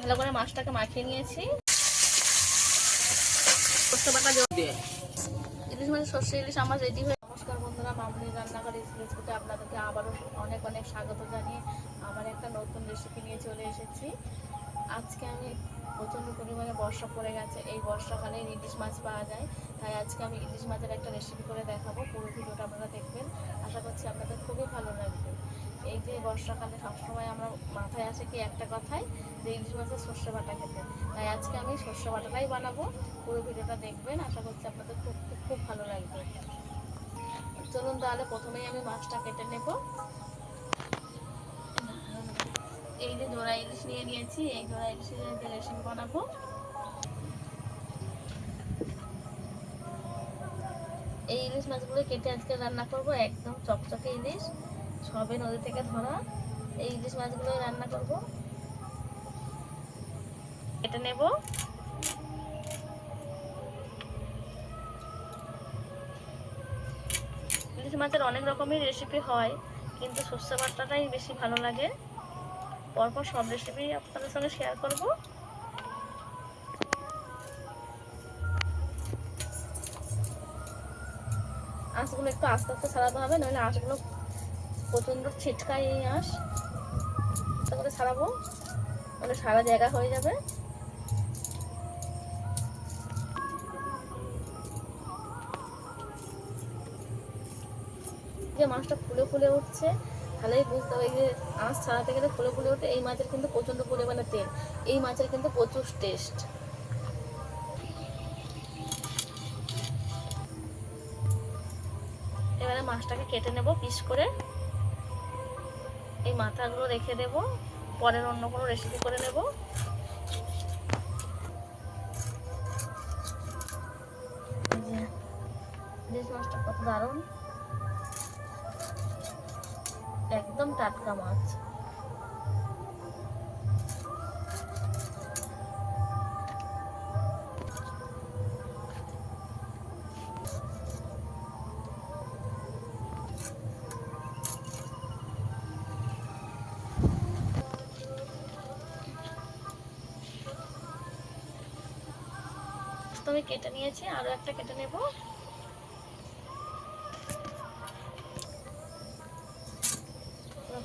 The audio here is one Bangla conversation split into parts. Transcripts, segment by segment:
ভালো করে মাছটাকে মাখিয়ে নিয়েছি। সর্ষে বাটা দিয়ে ইলিশ মাছের সর্ষে ইলিশ আমার রেডি হয়ে। নমস্কার বন্ধুরা, মামুনি রান্নাঘর রেসিপিতে আপনাদেরকে আবারও অনেক অনেক স্বাগত জানিয়ে আমার একটা নতুন রেসিপি নিয়ে চলে এসেছি। আজকে আমি প্রচণ্ড পরিমাণে বর্ষা পড়ে গেছে, এই বর্ষাকালে ইলিশ মাছ পাওয়া যায়, তাই আজকে আমি ইলিশ মাছের একটা রেসিপি করে দেখাবো। পুরো ভিডিওটা আপনারা দেখবেন, আশা করছি আপনাদের খুবই ভালো লাগবে। এই যে বর্ষাকালে সবসময় আমরা মাথায় আসে কি একটা কথাই, যে ইলিশ মাছের সর্ষে বাটা খেতে, তাই আজকে আমি সর্ষে বাটাটাই বানাবো। পুরো ভিডিওটা দেখবেন, আশা করছি আপনাদের খুব খুব খুব ভালো লাগবে। চলুন তাহলে প্রথমেই আমি মাছটা কেটে নেব। এই যে জোড়া ইলিশ নিয়ে নিয়েছি, এই জোড়া ইলিশের যে রেসিপি বানাবো। এই ইলিশ মাছগুলো কেটে আজকে রান্না করব, একদম চকচকে ইলিশ, সবে নদী থেকে ধরা। এই ইলিশ মাছগুলোই রান্না করব। কেটে নেব। ইলিশ মাছের অনেক রকমের রেসিপি হয়, কিন্তু সর্ষে বাটাটাই বেশি ভালো লাগে। পরপর সব রেসিপি আপনাদের সঙ্গে শেয়ার করব। আঁশগুলো একটু আস্তে আস্তে ছাড়াতে হবে, নইলে আঁশগুলো প্রচণ্ড ছিটকায়। এই আঁশ আস্তে করে ছাড়াবো, তাহলে সারা জায়গা হয়ে যাবে। যে মাছটা ফুলে ফুলে উঠছে, তাহলেই বুঝতে হবে যে আঁশ ছাড়াতে গেলে ফুলে ফুলে উঠে। এই মাছের কিন্তু প্রচণ্ড পরিমাণে তেল, এই মাছের কিন্তু প্রচুর টেস্ট। এবারে মাছটাকে কেটে নেব পিস করে। এই মাথাগুলো রেখে দেব, পরের অন্য কোনো রেসিপি করে নেব। ইলিশ মাছটা কত দারুণ, একদম টাটকা মাছ। তো আমি কেটে নিয়েছি, আরো একটা কেটে নেব।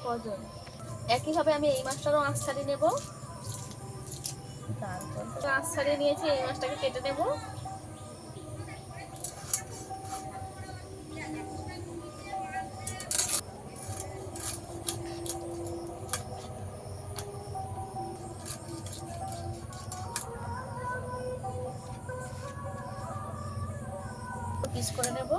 কজন একইভাবে আমি এই মাছটারও আঁশ ছাড়িয়ে নেব। আঁশ ছাড়িয়ে নিয়েছি, এই মাছটাকে কেটে নেব। পিস করে নেব।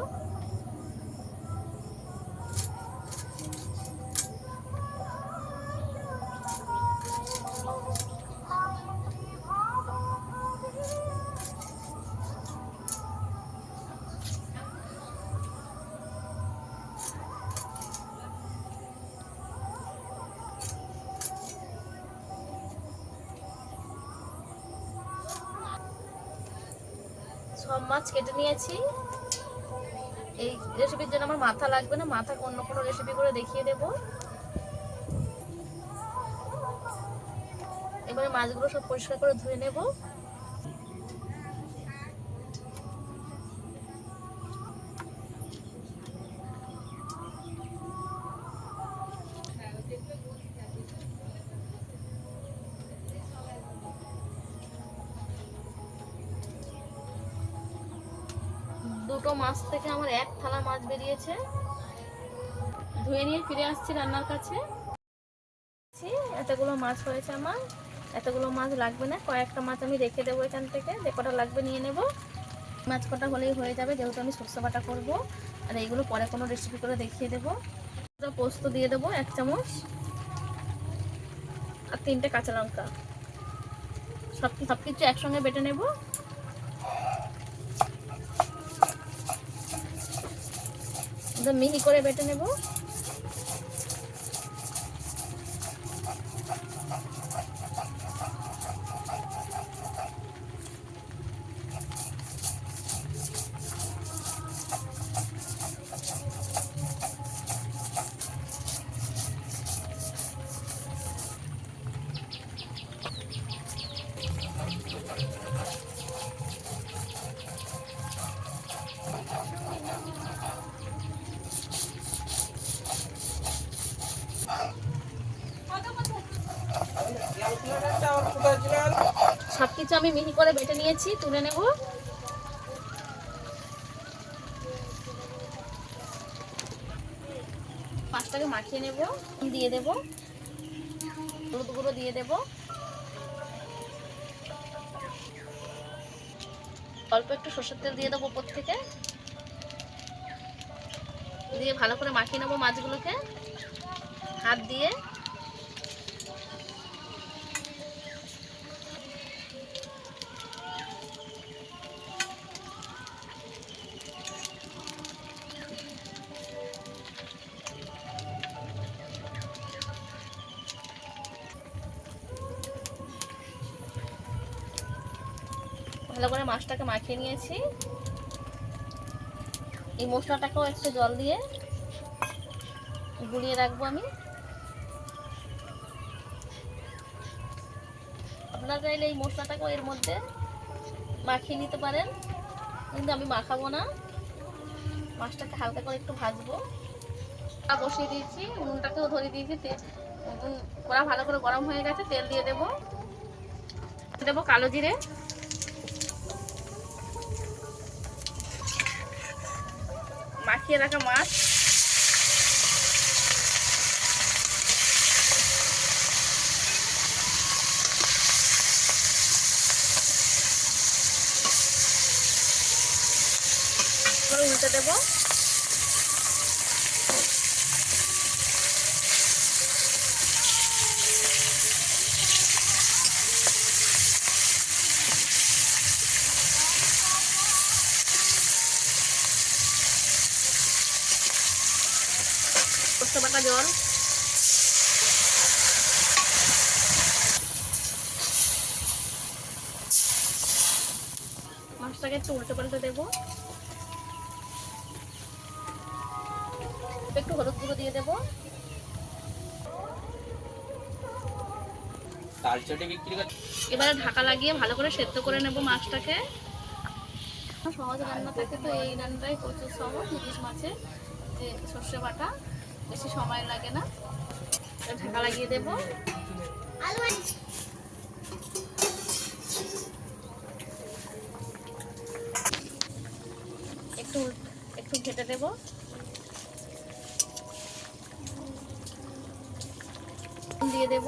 সব মাছ কেটে নিয়েছি। এই রেসিপির জন্য আমার মাথা লাগবে না, মাথা অন্য কোনো রেসিপি করে দেখিয়ে দেব। এবারে মাছগুলো সব পরিষ্কার করে ধুয়ে নেব। দুটো মাছ থেকে আমার এক থালা মাছ বেরিয়েছে। ধুয়ে নিয়ে ফিরে আসছি রান্নার কাছে। এতগুলো মাছ হয়েছে আমার, এতগুলো মাছ লাগবে না, কয়েকটা মাছ আমি রেখে দেবো এখান থেকে, যে কটা লাগবে নিয়ে নেব। মাছ কটা হলেই হয়ে যাবে, যেহেতু আমি সর্ষে বাটা করবো। আর এইগুলো পরে কোনো রেসিপি করে দেখিয়ে দেবো। পোস্ত দিয়ে দেবো 1 চামচ, আর 3টে কাঁচা লঙ্কা। সবকিছু একসঙ্গে বেটে নেব। মিহি করে বেটে নেব। কিছু আমি মিহি করে বেটে নিয়েছি, তুলে নেব। মাছটাকে মাখিয়ে নেব, দিয়ে দেব হলুদ গুঁড়ো, দিয়ে দেব অল্প একটু সরষের তেল, দিয়ে দেবো উপর থেকে, দিয়ে ভালো করে মাখিয়ে নেবো মাছগুলোকে হাত দিয়ে। ভালো করে মাছটাকে মাখিয়ে নিয়েছি। এই মশলাটাকেও একটু জল দিয়ে গুলিয়ে রাখবো আমি। আপনারা চাইলে এই মশলাটাকেও এর মধ্যে মাখিয়ে নিতে পারেন, কিন্তু আমি মাখাবো না। মাছটাকে হালকা করে একটু ভাজবো। বসিয়ে দিয়েছি, উনুনটাকেও ধরিয়ে দিয়েছি, কড়া ভালো করে গরম হয়ে গেছে। তেল দিয়ে দেবো কালো জিরে, মাখিয়ে রাখা মাছ, উল্টে দেবো। সরষে বাটা জল, মাছটাকে একটু উল্টে পাল্টে দেবো। একটু হলুদ গুঁড়ো দিয়ে দেবো। এবারে ঢাকা লাগিয়ে ভালো করে সেদ্ধ করে নেব মাছটাকে। সহজ রান্না থাকে তো এই রান্নাটাই প্রচুর সহজ। ইলিশ মাছের যে সর্ষে বাটা, বেশি সময় লাগে না। ঢাকা লাগিয়ে দেব। একটু একটু ঘেটে দেব। দিয়ে দেব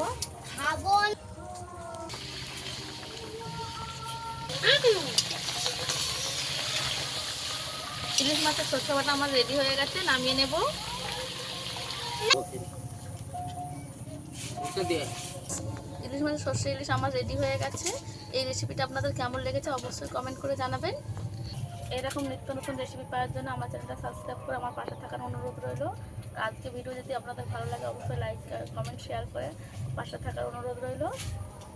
ইলিশ মাছের সর্ষে বাটা আমার রেডি হয়ে গেছে, নামিয়ে নেব। ইলিশ মাছের সর্ষে ইলিশ আমার রেডি হয়ে গেছে। এই রেসিপিটা আপনাদের কেমন লেগেছে অবশ্যই কমেন্ট করে জানাবেন। এরকম নিত্য নতুন রেসিপি পাওয়ার জন্য আমার চ্যানেলটা সাবস্ক্রাইব করে আমার পাশে থাকার অনুরোধ রইল। আজকে ভিডিও যদি আপনাদের ভালো লাগে অবশ্যই লাইক, কমেন্ট, শেয়ার করে পাশে থাকার অনুরোধ রইল।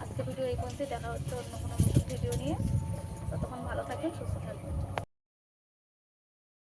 আজকে ভিডিও এই পর্যন্তই। দেখা হচ্ছে অন্য কোনো নতুন ভিডিও নিয়ে। ততক্ষণ ভালো থাকবেন, সুস্থ থাকবেন।